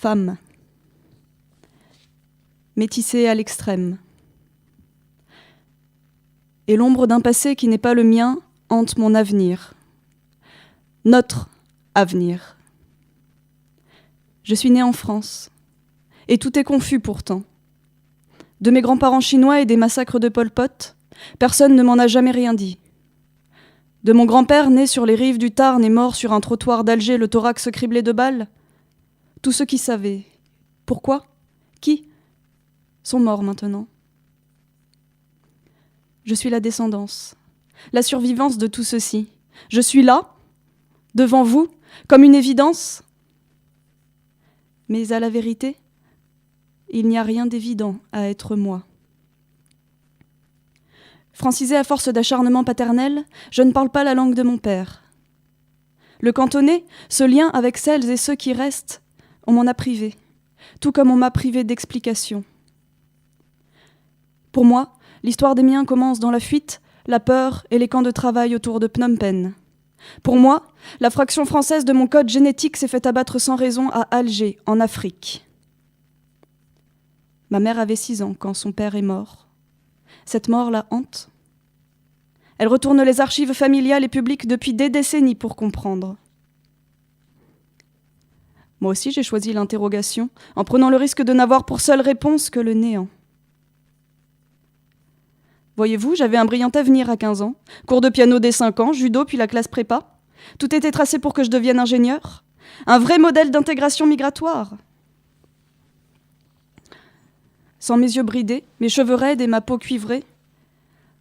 Femme. Métissée à l'extrême. Et l'ombre d'un passé qui n'est pas le mien hante mon avenir. Notre avenir. Je suis née en France. Et tout est confus pourtant. De mes grands-parents chinois et des massacres de Pol Pot, personne ne m'en a jamais rien dit. De mon grand-père né sur les rives du Tarn et mort sur un trottoir d'Alger, le thorax criblé de balles, tous ceux qui savaient. Pourquoi ? Qui ? Sont morts maintenant. Je suis la descendance, la survivance de tout ceci. Je suis là, devant vous, comme une évidence. Mais à la vérité, il n'y a rien d'évident à être moi. Francisée à force d'acharnement paternel, je ne parle pas la langue de mon père. Le cantonais, ce lien avec celles et ceux qui restent, on m'en a privé, tout comme on m'a privé d'explications. Pour moi, l'histoire des miens commence dans la fuite, la peur et les camps de travail autour de Phnom Penh. Pour moi, la fraction française de mon code génétique s'est fait abattre sans raison à Alger, en Afrique. Ma mère avait 6 ans quand son père est mort. Cette mort la hante. Elle retourne les archives familiales et publiques depuis des décennies pour comprendre. Moi aussi, j'ai choisi l'interrogation, en prenant le risque de n'avoir pour seule réponse que le néant. Voyez-vous, j'avais un brillant avenir à 15 ans. Cours de piano dès 5 ans, judo puis la classe prépa. Tout était tracé pour que je devienne ingénieur. Un vrai modèle d'intégration migratoire. Sans mes yeux bridés, mes cheveux raides et ma peau cuivrée,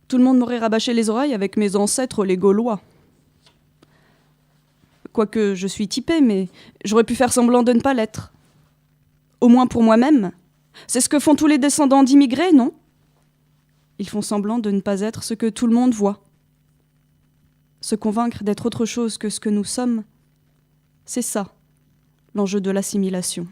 tout le monde m'aurait rabâché les oreilles avec mes ancêtres les Gaulois. Quoique je suis typée, mais j'aurais pu faire semblant de ne pas l'être. Au moins pour moi-même. C'est ce que font tous les descendants d'immigrés, non ? Ils font semblant de ne pas être ce que tout le monde voit. Se convaincre d'être autre chose que ce que nous sommes, c'est ça, l'enjeu de l'assimilation.